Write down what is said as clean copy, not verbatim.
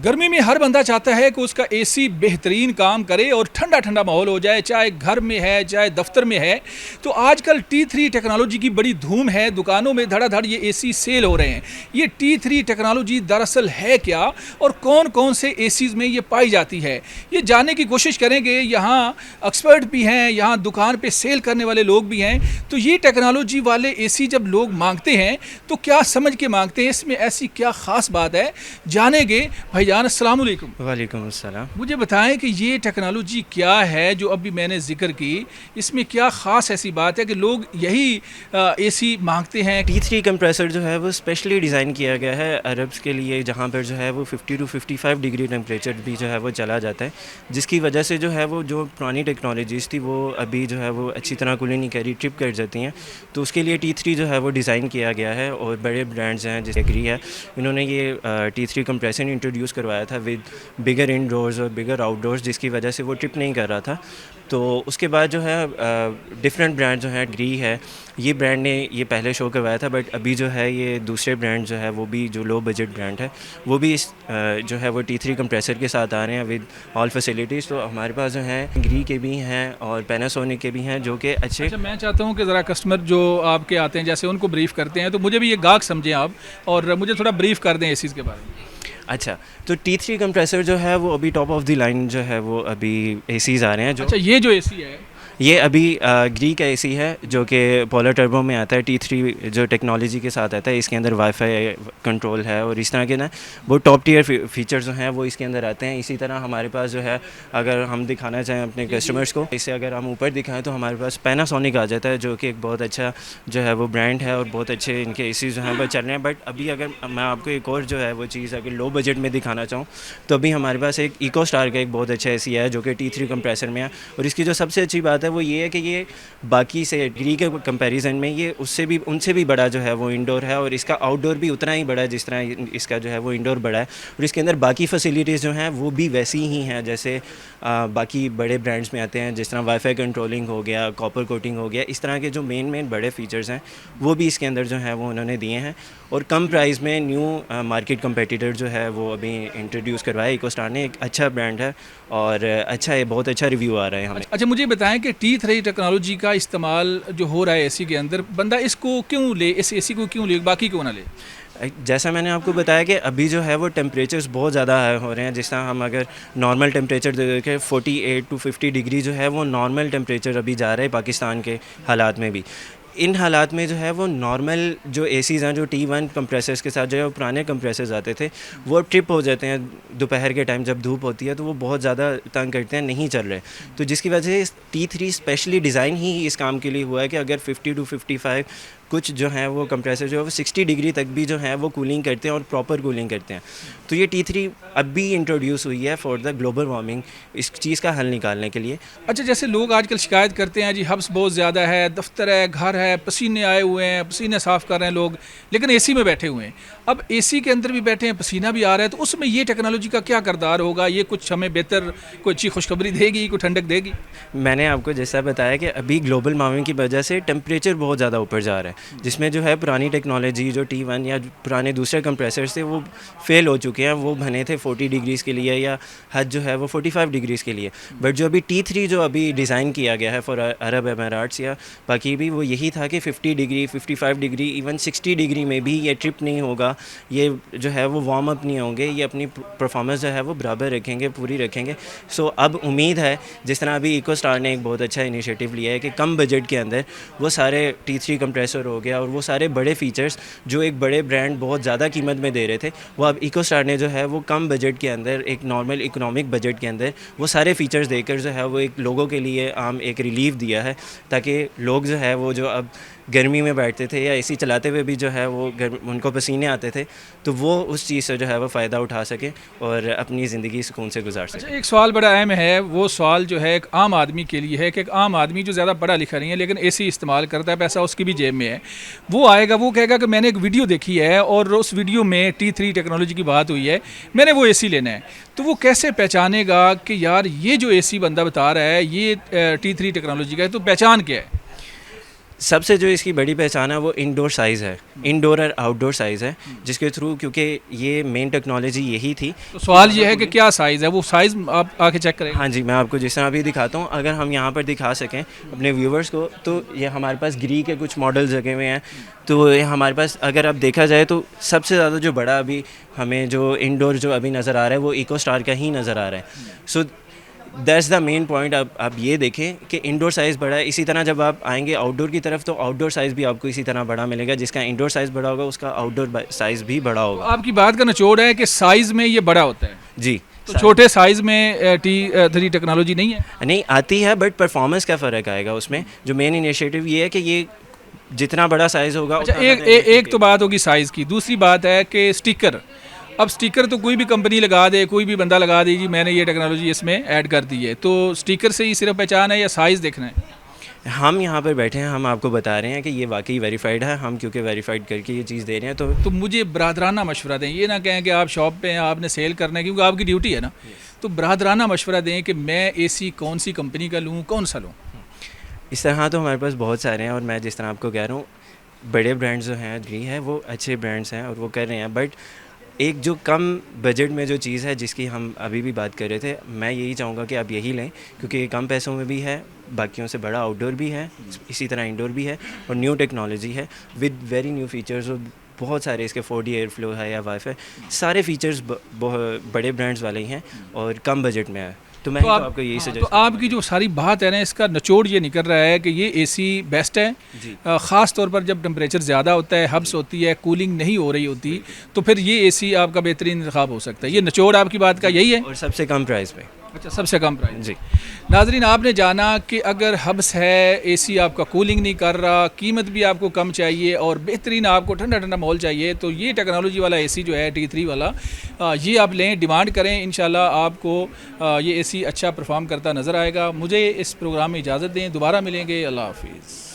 गर्मी में हर बंदा चाहता है कि उसका एसी बेहतरीन काम करे और ठंडा ठंडा माहौल हो जाए, चाहे घर में है चाहे दफ्तर में है। तो आजकल T3 टेक्नोलॉजी की बड़ी धूम है, दुकानों में धड़ाधड़ ये एसी सेल हो रहे हैं। ये T3 टेक्नोलॉजी दरअसल है क्या और कौन कौन से एसीज़ में ये पाई जाती है, ये जानने की कोशिश करेंगे। यहाँ एक्सपर्ट भी हैं, यहाँ दुकान पे सेल करने वाले लोग भी हैं। तो ये टेक्नोलॉजी वाले एसी जब लोग मांगते हैं तो क्या समझ के मांगते हैं, इसमें ऐसी क्या ख़ास बात है, जानेंगे। भाईजान अस्सलाम वालेकुम। वालेकुम अस्सलाम। मुझे बताएं कि ये टेक्नोलॉजी क्या है जो अभी मैंने जिक्र की, इसमें क्या ख़ास ऐसी बात है कि लोग यही एसी मांगते हैं। T3 कंप्रेसर जो है वो स्पेशली डिज़ाइन किया गया है अरब्स के लिए, जहाँ पर जो है वो 50 to 55 डिग्री टेम्परेचर भी जो है वो चला जाता है, जिसकी वजह से जो है वो जो पुरानी टेक्नोलॉजीज़ थी वो अभी जो है वो अच्छी तरह कूलिंग नहीं करी, ट्रिप कर जाती हैं। तो उसके लिए T3 जो है वो डिज़ाइन किया गया है और बड़े ब्रांड्स हैं जैसे एग्री है, इन्होंने ये T3 कंप्रेसर इंट्रोड्यूस करवाया था विद बिगर इनडोर्स और बिगर आउटडोर्स, जिसकी वजह से वो ट्रिप नहीं कर रहा था। तो उसके बाद जो है डिफरेंट ब्रांड जो है, ग्री है, ये ब्रांड ने ये पहले शो करवाया था, बट अभी जो है ये दूसरे ब्रांड जो है वो भी जो लो बजट ब्रांड है वो भी इस जो है वो T3 कंप्रेसर के साथ आ रहे हैं विद ऑल फैसिलिटीज़। तो हमारे पास जो है ग्री के भी हैं और पैनासोनिक के भी हैं जो कि अच्छे। अच्छा, मैं चाहता हूँ कि ज़रा कस्टमर जो आपके आते हैं जैसे उनको ब्रीफ़ करते हैं, तो मुझे भी ये गाहक समझें आप और मुझे थोड़ा ब्रीफ़ कर दें एसीज़ के बारे में। अच्छा, तो T3 कंप्रेसर जो है वो अभी टॉप ऑफ द लाइन जो है वो अभी एसीज़ आ रहे हैं। जो अच्छा, ये जो एसी है ये अभी ग्री का एसी है जो कि पोलर टर्बो में आता है। T3 जो टेक्नोलॉजी के साथ आता है, इसके अंदर वाईफाई कंट्रोल है और इस तरह के ना वो टॉप टियर फीचर्स जो हैं वो इसके अंदर आते हैं। इसी तरह हमारे पास जो है, अगर हम दिखाना चाहें अपने कस्टमर्स को, इससे अगर हम ऊपर दिखाएं तो हमारे पास पैनासोनिक आ जाता है जो कि एक बहुत अच्छा जो है वो ब्रांड है और बहुत अच्छे इनके एसी जो हैं वो चल रहे हैं। बट अभी अगर मैं आपको एक और जो है वो चीज़ अगर लो बजट में दिखाना चाहूँ तो अभी हमारे पास एक इको स्टार का एक बहुत अच्छा एसी है जो कि T3 कंप्रेसर में है। और इसकी जो सबसे अच्छी बात है वो ये है कि ये बाकी से ग्री के कंपैरिजन में ये उनसे भी बड़ा जो है वो इंडोर है और इसका आउटडोर भी उतना ही बड़ा है जिस तरह इसका जो है वो इंडोर बड़ा है। और इसके अंदर बाकी फैसिलिटीज़ जो हैं वो भी वैसी ही हैं जैसे बाकी बड़े ब्रांड्स में आते हैं, जिस तरह वाईफाई कंट्रोलिंग हो गया, कॉपर कोटिंग हो गया, इस तरह के जो मेन बड़े फीचर्स हैं वो भी इसके अंदर जो है वो उन्होंने दिए हैं। और कम प्राइस में न्यू मार्केट कंपेटिटर जो है वो अभी इंट्रोड्यूस करवाया इकोस्टार ने। एक अच्छा ब्रांड है और अच्छा है, बहुत अच्छा रिव्यू आ रहा है हमें। अच्छा, मुझे बताएं कि T3 टेक्नोलॉजी का इस्तेमाल जो हो रहा है एसी के अंदर, बंदा इसको क्यों ले, इस एसी को क्यों ले, बाकी क्यों ना ले? जैसा मैंने आपको बताया कि अभी जो है वो टेम्परेचर्स बहुत ज़्यादा हाई हो रहे हैं। जिस तरह हम अगर नॉर्मल टेम्परेचर देखें 48 to 50 डिग्री जो है वो नॉर्मल टेम्परेचर अभी जा रहा है पाकिस्तान के हालात में भी। इन हालात में जो है वो नॉर्मल जो एसीज़ हैं, जो T1 कंप्रेसर्स के साथ जो है वो पुराने कंप्रेसर्स आते थे, वो ट्रिप हो जाते हैं दोपहर के टाइम जब धूप होती है, तो वो बहुत ज़्यादा तंग करते हैं, नहीं चल रहे। तो जिसकी वजह से T3 स्पेशली डिज़ाइन ही इस काम के लिए हुआ है कि अगर 50 to 55 कुछ जो हैं वो कंप्रेसर जो है वो 60 डिग्री तक भी जो है वो कूलिंग करते हैं और प्रॉपर कूलिंग करते हैं। तो ये T3 अब भी इंट्रोड्यूस हुई है फॉर द ग्लोबल वार्मिंग, इस चीज़ का हल निकालने के लिए। अच्छा, जैसे लोग आजकल शिकायत करते हैं जी हब्स बहुत ज़्यादा है, दफ्तर है, घर है, पसीने आए हुए हैं, पसीने साफ़ कर रहे हैं लोग, लेकिन एसी में बैठे हुए हैं। अब एसी के अंदर भी बैठे हैं, पसीना भी आ रहा है, तो उसमें ये टेक्नोलॉजी का क्या किरदार होगा? ये कुछ हमें बेहतर कोई अच्छी खुशखबरी देगी, कोई ठंडक देगी? मैंने आपको जैसा बताया कि अभी ग्लोबल वार्मिंग की वजह से टेम्परेचर बहुत ज़्यादा ऊपर जा रहा है, जिसमें जो है पुरानी टेक्नोलॉजी जो T1 या पुराने दूसरे कंप्रेसर्स थे वो फेल हो चुके हैं। वो बने थे 40 डिग्रीज़ के लिए या हद जो है वो 45 डिग्रीज़ के लिए। बट जो अभी T3 जो अभी डिज़ाइन किया गया है फॉर अरब एमिरेट्स या बाकी भी, वो यही था कि 50 डिग्री, 55 डिग्री, इवन 60 डिग्री में भी ये ट्रिप नहीं होगा, ये जो है वो वार्म अप नहीं होंगे, ये अपनी परफॉर्मेंस जो है वो बराबर रखेंगे, पूरी रखेंगे। सो अब उम्मीद है, जिस तरह अभी इकोस्टार ने एक बहुत अच्छा इनिशिएटिव लिया है कि कम बजट के अंदर वो सारे T3 कंप्रेसर हो गया और वो सारे बड़े फीचर्स जो एक बड़े ब्रांड बहुत ज़्यादा कीमत में दे रहे थे, वो अब इकोस्टार ने जो है वो कम बजट के अंदर, एक नॉर्मल इकोनॉमिक बजट के अंदर वो सारे फीचर्स देकर जो है वो एक लोगों के लिए आम एक रिलीफ दिया है, ताकि लोग जो है वो जो अब गर्मी में बैठते थे या एसी चलाते हुए भी जो है वो उनको पसीने आते थे, तो वो उस चीज़ से जो है वो फ़ायदा उठा सके और अपनी ज़िंदगी सुकून से गुजार सके। अच्छा, एक सवाल बड़ा अहम है, वो सवाल जो है एक आम आदमी के लिए है कि एक आम आदमी जो ज़्यादा पढ़ा लिखा नहीं है लेकिन एसी इस्तेमाल करता है, पैसा उसकी भी जेब में है, वो आएगा, वो कहेगा कि मैंने एक वीडियो देखी है और उस वीडियो में T3 टेक्नोलॉजी की बात हुई है, मैंने वो एसी लेना है। तो वो कैसे पहचानेगा कि यार ये जो एसी बंदा बता रहा है ये T3 टेक्नोलॉजी का है, तो पहचान क्या है? सबसे जो इसकी बड़ी पहचान है वो इंडोर साइज़ है, इंडोर और आउटडोर साइज़ है, जिसके थ्रू क्योंकि ये मेन टेक्नोलॉजी यही थी। तो सवाल ये है कि क्या साइज़ है, वो साइज़ आप आके चेक करें। हाँ जी, मैं आपको जिस तरह अभी दिखाता हूँ, अगर हम यहाँ पर दिखा सकें अपने व्यूवर्स को, तो ये हमारे पास ग्री के कुछ मॉडल्स लगे हुए हैं। तो ये हमारे पास अगर अब देखा जाए तो सबसे ज़्यादा जो बड़ा अभी हमें जो इंडोर जो अभी नज़र आ रहा है वो इको स्टार का ही नज़र आ रहा है। So that's the main point. आप ये देखें कि इंडोर साइज़ बड़ा है, इसी तरह जब आप आएंगे आउटडोर की तरफ तो आउटडोर साइज़ भी आपको इसी तरह बड़ा मिलेगा। जिसका इंडोर साइज़ बड़ा होगा उसका आउटडोर साइज़ भी बड़ा तो होगा। आपकी बात का निचोड़ है कि साइज़ में ये बड़ा होता है, जी, तो छोटे साइज़ में T3 टेक्नोलॉजी नहीं है। नहीं आती है, बट परफॉर्मेंस का फ़र्क आएगा उसमें। जो मेन इनिशिएटिव ये है कि ये जितना बड़ा साइज़ होगा अच्छा, उतना एक ज़्यादा एक तो बात होगी साइज़ की, दूसरी बात है कि स्टिकर। अब स्टिकर तो कोई भी कंपनी लगा दे, कोई भी बंदा लगा दे जी मैंने ये टेक्नोलॉजी इसमें ऐड कर दी है, तो स्टिकर से ही सिर्फ पहचान है या साइज़ देखना है? हम यहाँ पर बैठे हैं, हम आपको बता रहे हैं कि ये वाकई वेरीफाइड है। हम क्योंकि वेरीफाइड करके ये चीज़ दे रहे हैं तो मुझे बरादराना मशवरा दें, ये ना कहें कि आप शॉप पे हैं आपने सेल करना है, क्योंकि आपकी ड्यूटी है ना। तो बरादराना मशवरा दें कि मैं एसी कौन सी कंपनी का लूँ, कौन सा लूँ। इस तरह तो हमारे पास बहुत सारे हैं, और मैं जिस तरह आपको कह रहा हूँ बड़े ब्रांड्स जो हैं ग्री है वो अच्छे ब्रांड्स हैं और वो कर रहे हैं। बट एक जो कम बजट में जो चीज़ है जिसकी हम अभी भी बात कर रहे थे, मैं यही चाहूँगा कि आप यही लें, क्योंकि ये कम पैसों में भी है, बाकियों से बड़ा आउटडोर भी है, इसी तरह इंडोर भी है, और न्यू टेक्नोलॉजी है विद वेरी न्यू फीचर्स। और बहुत सारे इसके 4D एयर फ्लो है या वाईफाई, सारे फीचर्स बड़े ब्रांड्स वाले ही हैं और कम बजट में है। तो मैं आपको यही सजेस्ट तो आपकी जो सारी बात है ना, इसका निचोड़ ये निकल रहा है कि ये एसी बेस्ट है। ख़ास तौर पर जब टेम्परेचर ज़्यादा होता है, हब्स होती है, कूलिंग नहीं हो रही होती, तो फिर ये एसी आपका बेहतरीन इंतखाब हो सकता है। ये निचोड़ आपकी बात का यही है, और सबसे कम प्राइस पे। अच्छा, सबसे कम प्राइस। जी नाजरीन, आपने जाना कि अगर हब्स है, एसी आपका कूलिंग नहीं कर रहा, कीमत भी आपको कम चाहिए और बेहतरीन आपको ठंडा ठंडा माहौल चाहिए, तो ये टेक्नोलॉजी वाला एसी जो है T3 वाला, ये आप लें, डिमांड करें। इंशाल्लाह आपको ये एसी अच्छा परफॉर्म करता नज़र आएगा। मुझे इस प्रोग्राम में इजाज़त दें, दोबारा मिलेंगे। अल्लाह हाफिज़।